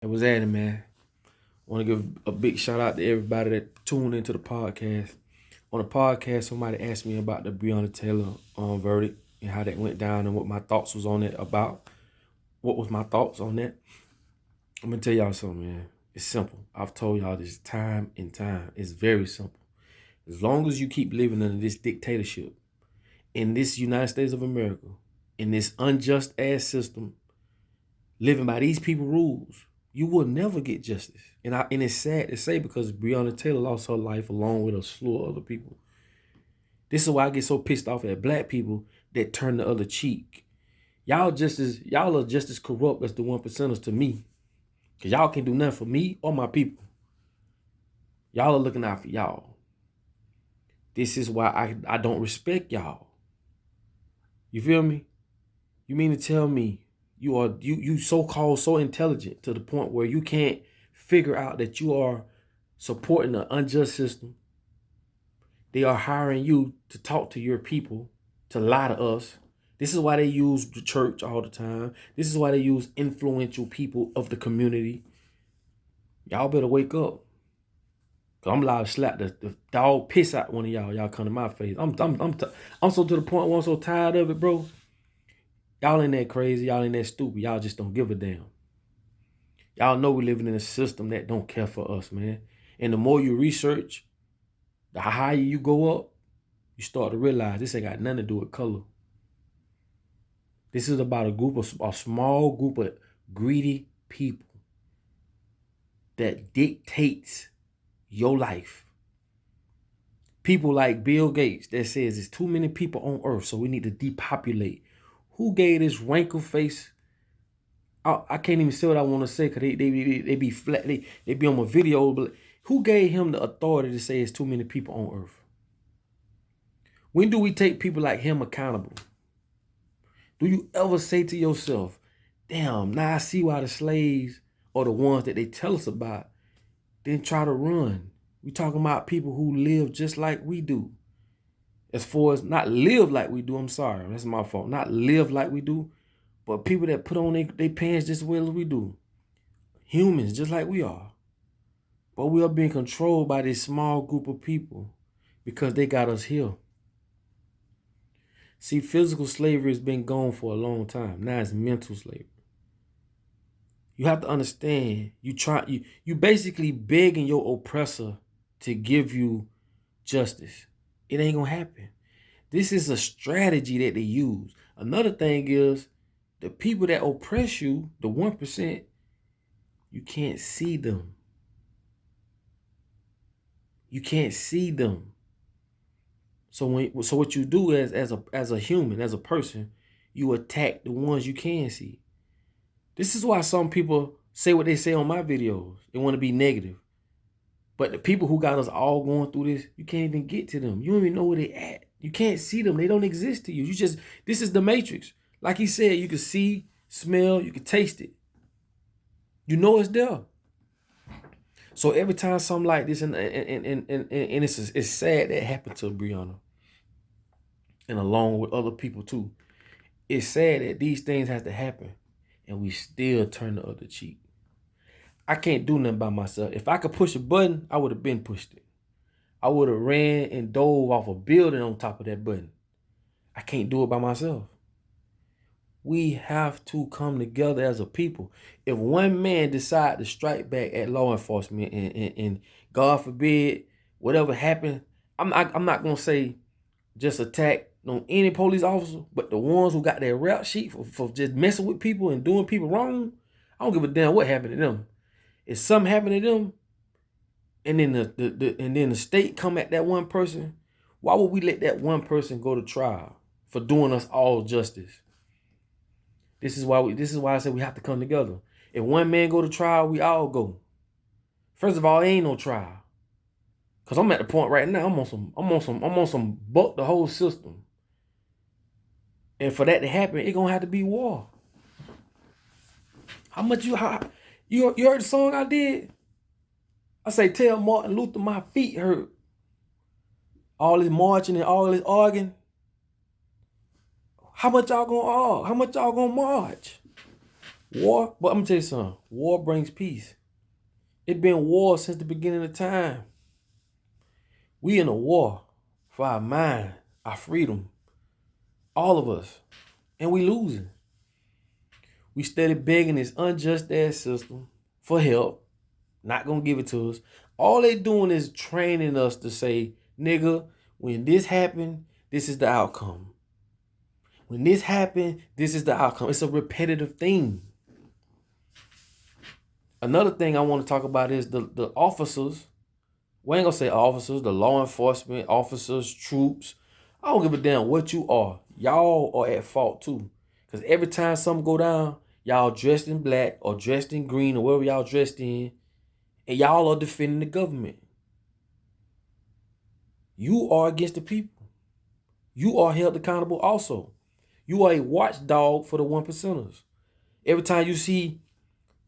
It was at it, man. Want to give a big shout out to everybody that tuned into the podcast. On the podcast, somebody asked me about the Breonna Taylor verdict and how that went down and what my thoughts was on it about. What was my thoughts on that? I'm gonna tell y'all something, man. It's simple. I've told y'all this time and time. It's very simple. As long as you keep living under this dictatorship in this United States of America, in this unjust ass system, living by these people rules, you will never get justice. And it's sad to say because Breonna Taylor lost her life along with a slew of other people. This is why I get so pissed off at black people that turn the other cheek. Y'all are just as corrupt as the 1%ers to me. Cause y'all can't do nothing for me or my people. Y'all are looking out for y'all. This is why I don't respect y'all. You feel me? You mean to tell me you so-called so intelligent to the point where you can't figure out that you are supporting an unjust system? They are hiring you to talk to your people, to lie to us. This is why they use the church all the time. This is why they use influential people of the community. Y'all better wake up. Cause I'm liable to slap the dog piss out one of y'all. Y'all come to my face. I'm so to the point where I'm so tired of it, bro. Y'all ain't that crazy. Y'all ain't that stupid. Y'all just don't give a damn. Y'all know we're living in a system that don't care for us, man. And the more you research, the higher you go up, you start to realize this ain't got nothing to do with color. This is about a small group of greedy people that dictates your life. People like Bill Gates that says there's too many people on earth, so we need to depopulate. Who gave this wrinkle face? I can't even say what I want to say because they be flat. They be on my video, but who gave him the authority to say there's too many people on earth? When do we take people like him accountable? Do you ever say to yourself, damn, now I see why the slaves are the ones that they tell us about then try to run? We talking about people who live just like we do. As far as not live like we do, I'm sorry, that's my fault. Not live like we do, but people that put on their pants just as well as we do. Humans, just like we are. But we are being controlled by this small group of people because they got us here. See, physical slavery has been gone for a long time. Now it's mental slavery. You have to understand, you basically begging your oppressor to give you justice. It ain't gonna happen. This is a strategy that they use. Another thing is the people that oppress you, the 1%, you can't see them. You can't see them. So what you do as a human, as a person, you attack the ones you can see. This is why some people say what they say on my videos. They want to be negative. But the people who got us all going through this, you can't even get to them. You don't even know where they at. You can't see them. They don't exist to you. This is the Matrix. Like he said, you can see, smell, you can taste it. You know it's there. So every time something like this, and it's sad that happened to Breonna, and along with other people too. It's sad that these things have to happen, and we still turn the other cheek. I can't do nothing by myself. If I could push a button, I would have been pushed it. I would have ran and dove off a building on top of that button. I can't do it by myself. We have to come together as a people. If one man decide to strike back at law enforcement and God forbid, whatever happened, I'm not gonna say just attack on any police officer, but the ones who got their rap sheet for just messing with people and doing people wrong, I don't give a damn what happened to them. If something happened to them, and then the state come at that one person, why would we let that one person go to trial for doing us all justice? This is why I said we have to come together. If one man go to trial, we all go. First of all, it ain't no trial. Cause I'm at the point right now, I'm on some buck the whole system. And for that to happen, it gonna have to be war. You heard the song I did? I say, tell Martin Luther my feet hurt. All this marching and all this arguing. How much y'all gonna argue? How much y'all gonna march? War, but I'm gonna tell you something. War brings peace. It been war since the beginning of time. We in a war for our mind, our freedom, all of us, and we losing. We steady begging this unjust ass system for help, not gonna give it to us. All they doing is training us to say, nigga, when this happened, this is the outcome. When this happened, this is the outcome. It's a repetitive thing. Another thing I want to talk about is the officers. We ain't gonna say officers, the law enforcement officers, troops. I don't give a damn what you are. Y'all are at fault too. Because every time something go down, y'all dressed in black or dressed in green or whatever y'all dressed in, and y'all are defending the government. You are against the people. You are held accountable also. You are a watchdog for the one percenters. Every time you see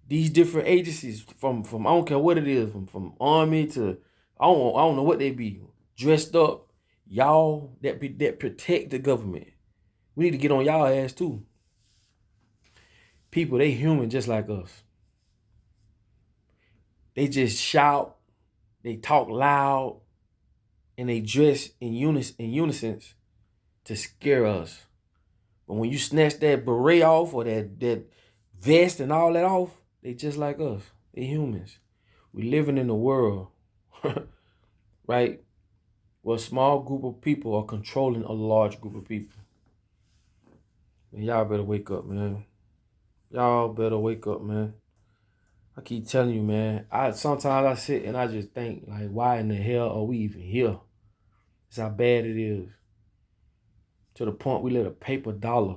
these different agencies from I don't care what it is, from army to I don't know what they be, dressed up, y'all that protect the government. We need to get on y'all ass too. People, they human just like us. They just shout, they talk loud, and they dress in unison to scare us. But when you snatch that beret off or that vest and all that off, they just like us. They humans. We living in a world, right, where a small group of people are controlling a large group of people. And y'all better wake up, man. Y'all better wake up, man. I keep telling you, man. Sometimes I sit and I just think, like, why in the hell are we even here? It's how bad it is. To the point we let a paper dollar,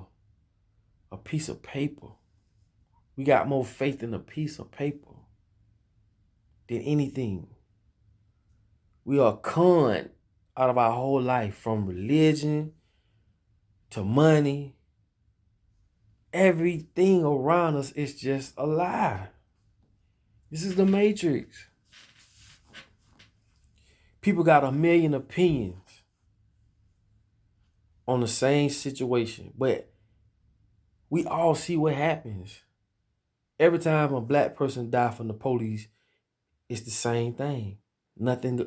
a piece of paper. We got more faith in a piece of paper than anything. We are conned out of our whole life, from religion to money. Everything around us is just a lie. This is the Matrix. People got a million opinions on the same situation, but we all see what happens. Every time a black person dies from the police, it's the same thing. Nothing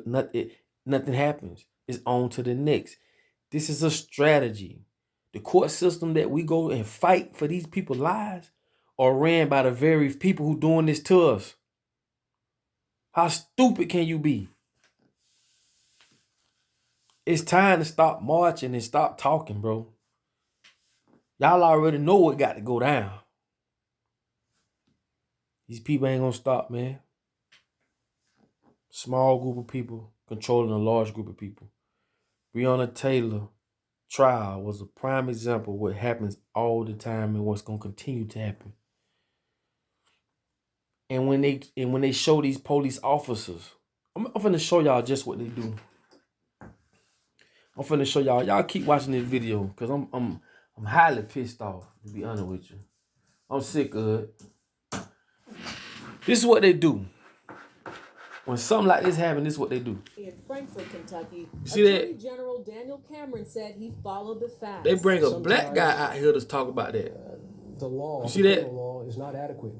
happens. It's on to the next. This is a strategy. The court system that we go and fight for these people's lives are ran by the very people who doing this to us. How stupid can you be? It's time to stop marching and stop talking, bro. Y'all already know what got to go down. These people ain't gonna stop, man. Small group of people controlling a large group of people. Breonna Taylor trial was a prime example of what happens all the time and what's gonna continue to happen. And when they show these police officers, I'm finna show y'all just what they do. I'm finna show y'all. Y'all keep watching this video because I'm highly pissed off, to be honest with you. I'm sick of it. This is what they do. When something like this happens, this is what they do. In Frankfort, Kentucky, see Attorney that? General Daniel Cameron said he followed the facts. They bring a black guy out here to talk about that. The law, you see that? The law is not adequate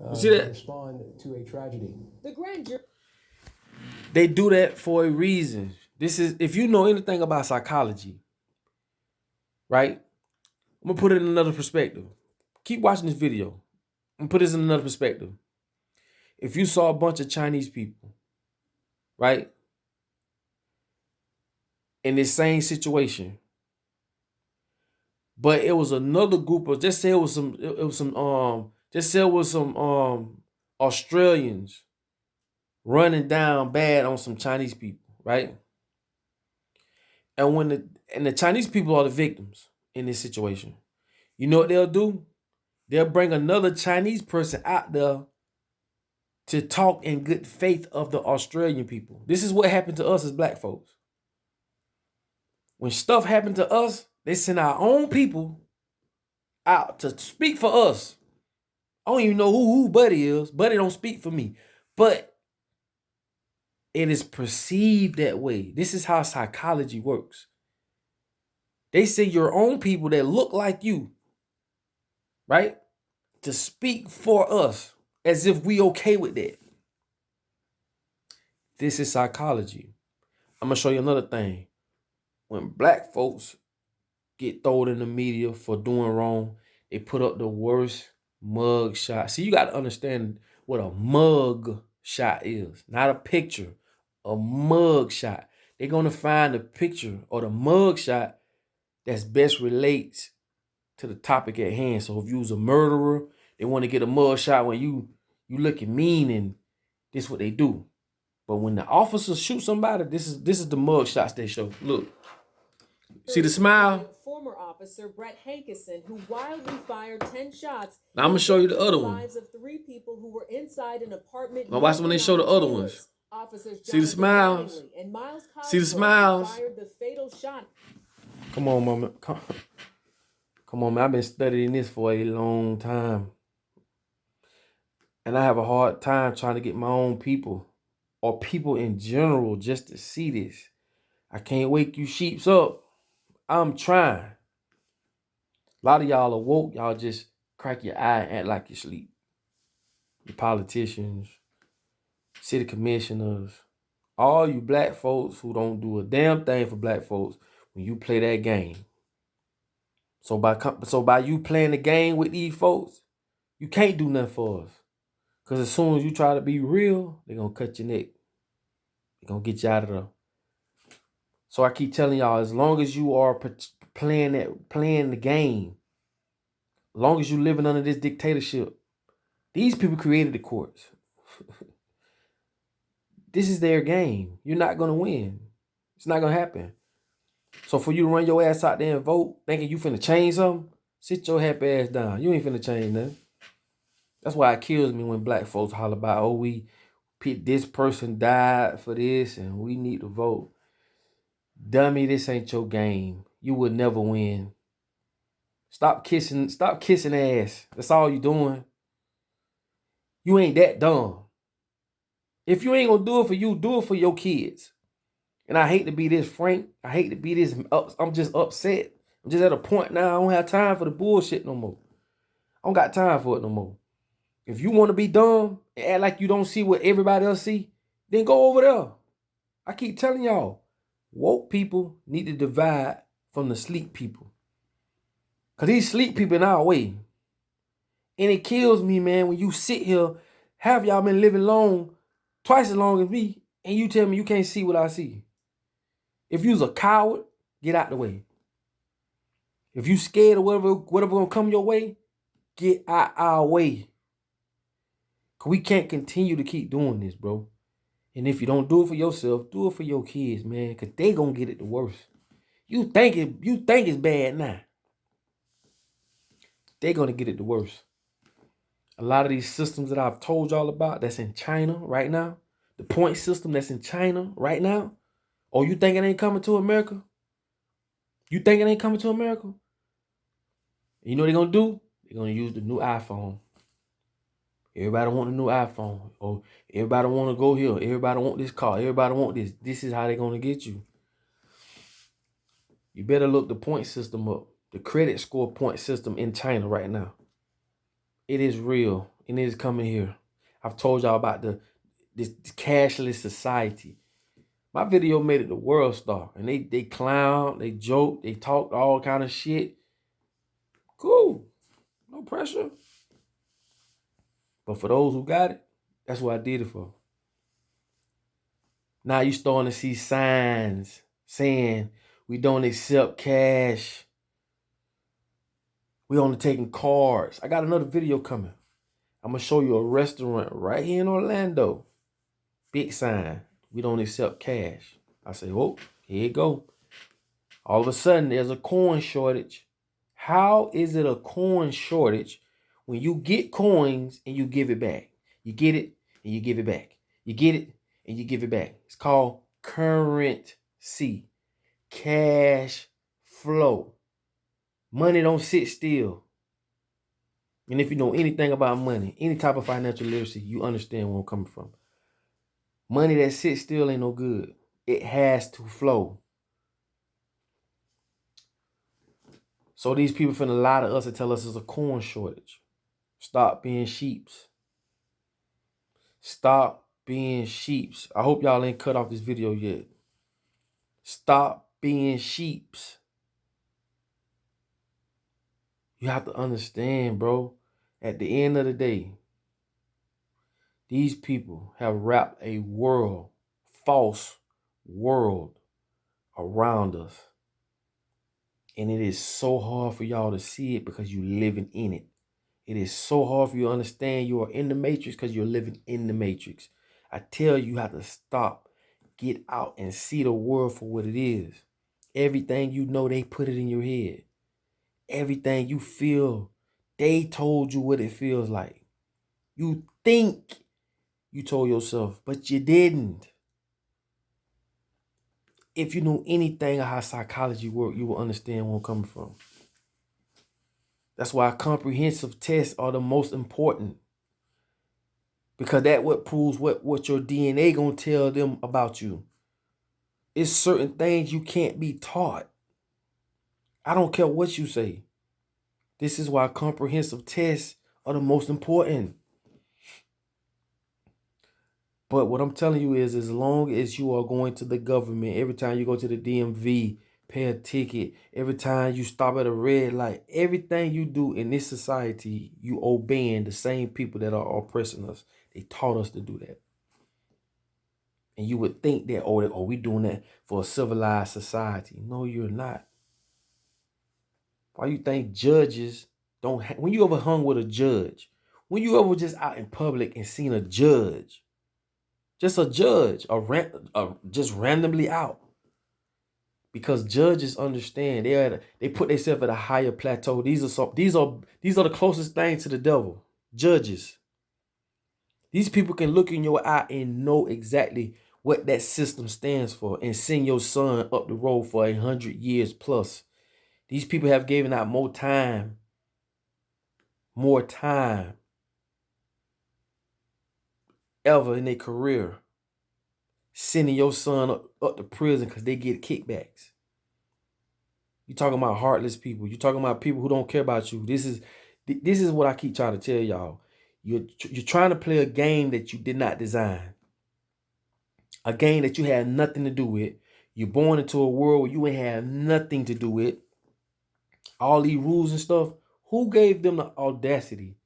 you see that? to respond to a tragedy. The grand jury. They do that for a reason. This is, if you know anything about psychology, right? I'm gonna put it in another perspective. Keep watching this video. I'm gonna put this in another perspective. If you saw a bunch of Chinese people, right, in this same situation, but it was another group of, just say it was some Australians running down bad on some Chinese people, right? And the Chinese people are the victims in this situation. You know what they'll do? They'll bring another Chinese person out there to talk in good faith of the Australian people. This is what happened to us as black folks. When stuff happened to us, they send our own people out to speak for us. I don't even know who Buddy is. Buddy don't speak for me. But it is perceived that way. This is how psychology works. They say your own people that look like you, right? to speak for us as if we okay with that. This is psychology. I'm going to show you another thing. When black folks get thrown in the media for doing wrong, they put up the worst mug shot. See, you got to understand what a mug shot is, not a picture. A mug shot. They're going to find the picture or the mug shot that's best relates to the topic at hand. So if you was a murderer, they want to get a mug shot when you looking mean, and this is what they do. But when the officers shoot somebody, this is the mug shots they show. Look. See the smile? Former officer Brett Hankerson, who wildly fired 10 shots. Now I'm gonna show you the other one. Lives of 3 people who were inside an apartment. Now watch when they show the other ones. See the smiles? And Miles See the smiles? fired the fatal shot. Come on, mama. Come on, man. I've been studying this for a long time. And I have a hard time trying to get my own people or people in general just to see this. I can't wake you sheeps up. I'm trying. A lot of y'all are woke. Y'all just crack your eye and act like you sleep. The politicians, city commissioners, all you black folks who don't do a damn thing for black folks when you play that game. So by you playing the game with these folks, you can't do nothing for us. Because as soon as you try to be real, they're going to cut your neck. They're going to get you out of there. So I keep telling y'all, as long as you are playing the game, as long as you living under this dictatorship, these people created the courts. This is their game. You're not going to win. It's not going to happen. So for you to run your ass out there and vote, thinking you finna change something, sit your happy ass down. You ain't finna change nothing. That's why it kills me when black folks holler about, oh, this person died for this and we need to vote. Dummy, this ain't your game. You will never win. Stop kissing ass. That's all you doing. You ain't that dumb. If you ain't gonna do it for you, do it for your kids. And I hate to be this frank. I hate to be this. I'm just upset. I'm just at a point now. I don't have time for the bullshit no more. I don't got time for it no more. If you want to be dumb and act like you don't see what everybody else see, then go over there. I keep telling y'all, woke people need to divide from the sleep people. Because these sleep people in our way. And it kills me, man, when you sit here, have y'all been living long, twice as long as me, and you tell me you can't see what I see. If you's a coward, get out the way. If you scared of whatever gonna come your way, get out our way. Because we can't continue to keep doing this, bro. And if you don't do it for yourself, do it for your kids, man. Because they gonna get it the worst. You think it's bad now. They're gonna get it the worst. A lot of these systems that I've told y'all about that's in China right now, the point system that's in China right now, oh, you think it ain't coming to America? You think it ain't coming to America? You know what they're gonna do? They're gonna use the new iPhone. Everybody want a new iPhone. Or everybody want to go here. Everybody want this car. Everybody want this. This is how they're gonna get you. You better look the point system up. The credit score point system in China right now. It is real, and it is coming here. I've told y'all about this cashless society. My video made it the world star, and they clown, they joke, they talk all kind of shit. Cool, no pressure. But for those who got it, that's what I did it for. Now you starting to see signs saying we don't accept cash. We only taking cards. I got another video coming. I'm going to show you a restaurant right here in Orlando. Big sign. We don't accept cash. I say, oh, here you go. All of a sudden, there's a coin shortage. How is it a coin shortage when you get coins and you give it back? You get it and you give it back. You get it and you give it back. It's called currency. Cash flow. Money don't sit still. And if you know anything about money, any type of financial literacy, you understand where I'm coming from. Money that sits still ain't no good. It has to flow. So these people finna lie to us and tell us it's a corn shortage. Stop being sheeps. Stop being sheeps. I hope y'all ain't cut off this video yet. Stop being sheeps. You have to understand, bro. At the end of the day, these people have wrapped a false world around us. And it is so hard for y'all to see it because you're living in it. It is so hard for you to understand you are in the matrix because you're living in the matrix. I tell you, you have to stop, get out, and see the world for what it is. Everything you know, they put it in your head. Everything you feel, they told you what it feels like. You think you told yourself, but you didn't. If you knew anything of how psychology works, you will understand where I'm coming from. That's why comprehensive tests are the most important. Because that what proves what your DNA gonna tell them about you. It's certain things you can't be taught. I don't care what you say. This is why comprehensive tests are the most important. But what I'm telling you is, as long as you are going to the government, every time you go to the DMV, pay a ticket, every time you stop at a red light, everything you do in this society, you obeying the same people that are oppressing us. They taught us to do that. And you would think that, oh, we doing that for a civilized society. No, you're not. Why you think judges don't, when you ever hung with a judge, when you ever just out in public and seen a judge, just a judge, just randomly out. Because judges understand they put themselves at a higher plateau. These are the closest things to the devil. Judges. These people can look in your eye and know exactly what that system stands for and send your son up the road for 100 years plus. These people have given out more time ever in their career, sending your son up to prison because they get kickbacks. You talking about heartless people. You talking about people who don't care about you. This is what I keep trying to tell y'all. You're trying to play a game that you did not design. A game that you had nothing to do with. You're born into a world where you ain't had nothing to do with. All these rules and stuff. Who gave them the audacity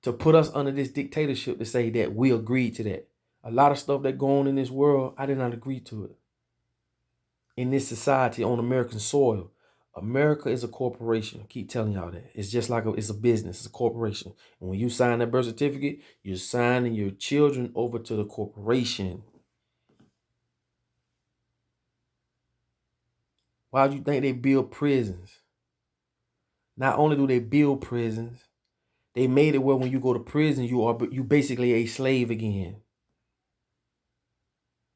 to put us under this dictatorship to say that we agreed to that? A lot of stuff that go on in this world, I did not agree to it. In this society on American soil, America is a corporation. I keep telling y'all that. It's just like it's a business. It's a corporation. And when you sign that birth certificate, you're signing your children over to the corporation. Why do you think they build prisons? Not only do they build prisons, they made it where when you go to prison, you basically a slave again.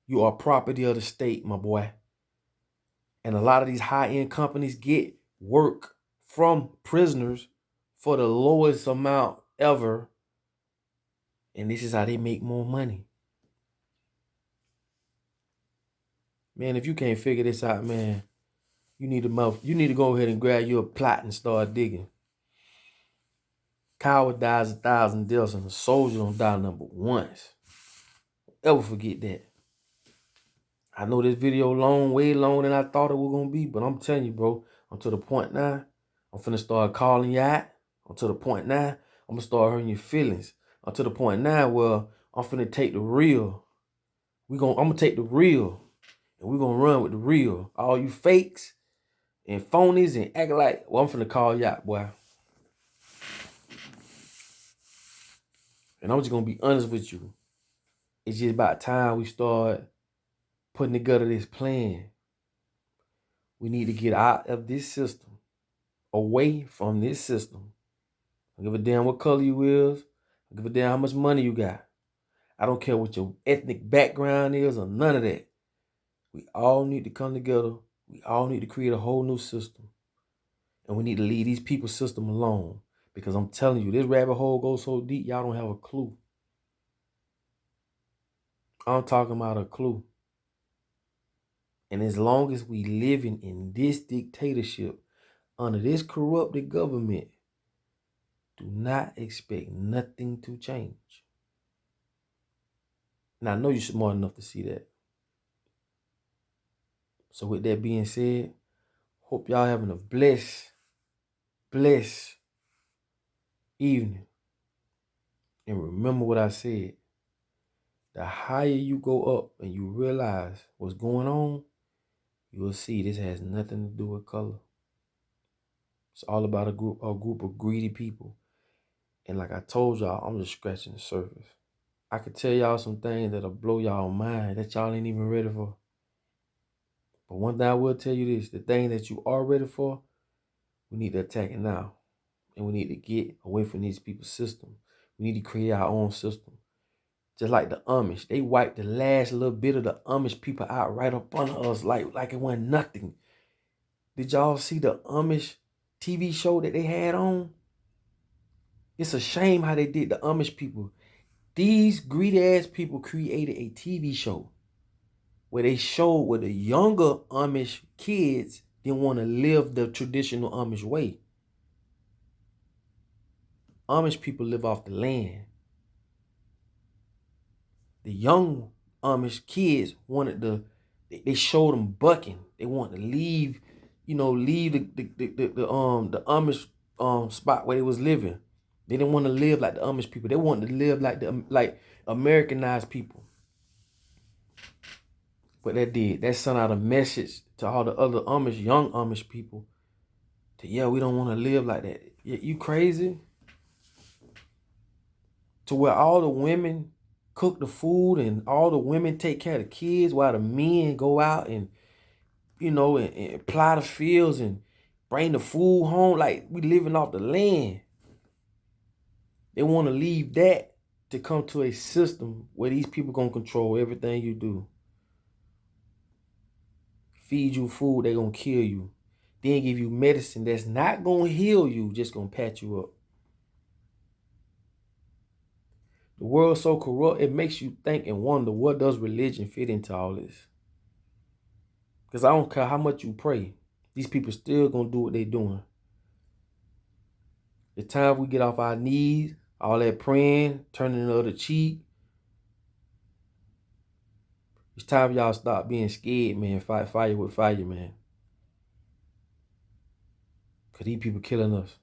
You are property of the state, my boy. And a lot of these high-end companies get work from prisoners for the lowest amount ever. And this is how they make more money. Man, if you can't figure this out, man, you need to go ahead and grab you a plot and start digging. Coward dies 1,000 deaths and a soldier don't die number once. Don't ever forget that. I know this video way longer than I thought it was going to be, but I'm telling you, bro, I'm to the point now. I'm finna start calling you out. I'm to the point now. I'm going to start hurting your feelings. I'm to the point now where I'm finna take the real. I'm going to take the real, and we're going to run with the real. All you fakes and phonies and act like, well, I'm finna call you out, boy. And I'm just going to be honest with you. It's just about time we start putting together this plan. We need to get out of this system, away from this system. I don't give a damn what color you is. I don't give a damn how much money you got. I don't care what your ethnic background is or none of that. We all need to come together. We all need to create a whole new system. And we need to leave these people's system alone. Because I'm telling you, this rabbit hole goes so deep, y'all don't have a clue. I'm talking about a clue. And as long as we living in this dictatorship, under this corrupted government, Do not expect nothing to change. And I know you're smart enough to see that. So with that being said, hope y'all having a blessed evening. And remember what I said. The higher you go up and you realize what's going on, you will see this has nothing to do with color. It's all about a group of greedy people. And like I told y'all, I'm just scratching the surface. I could tell y'all some things that'll blow y'all mind that y'all ain't even ready for. But one thing I will tell you this, the thing that you are ready for, we need to attack it now. And we need to get away from these people's system. We need to create our own system. Just like the Amish, they wiped the last little bit of the Amish people out right up under us like it wasn't nothing. Did y'all see the Amish TV show that they had on? It's a shame how they did the Amish people. These greedy ass people created a TV show where they showed where the younger Amish kids didn't want to live the traditional Amish way. Amish people live off the land. The young Amish kids they showed them bucking. They wanted to leave, leave the Amish spot where they was living. They didn't want to live like the Amish people. They wanted to live like Americanized people. What that did, that sent out a message to all the other young Amish people that, we don't want to live like that. You crazy? To where all the women cook the food and all the women take care of the kids while the men go out and, and plow the fields and bring the food home like we living off the land. They want to leave that to come to a system where these people going to control everything you do. Feed you food, they going to kill you. Then give you medicine that's not going to heal you, just going to patch you up. The world's so corrupt, it makes you think and wonder, what does religion fit into all this? Because I don't care how much you pray, these people still going to do what they doing. The time we get off our knees, all that praying, turning the other cheek, it's time y'all stop being scared, man. Fight fire with fire, man. Because these people killing us.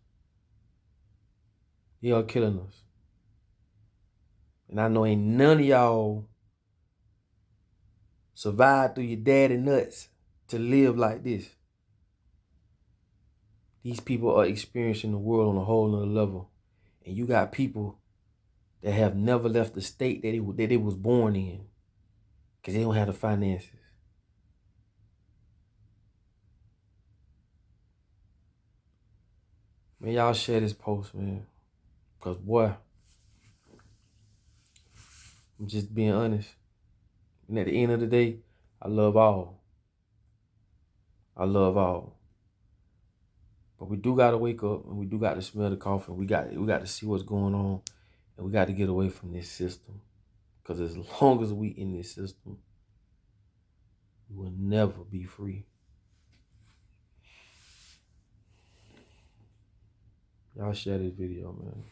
They are killing us. And I know ain't none of y'all survived through your daddy nuts to live like this. These people are experiencing the world on a whole nother level. And you got people that have never left the state that they was born in because they don't have the finances. Man, y'all share this post, man. Because, boy, I'm just being honest. And at the end of the day, I love all. I love all. But we do got to wake up and we do got to smell the coffin. We got to see what's going on. And we got to get away from this system. Because as long as we in this system, we will never be free. Y'all share this video, man.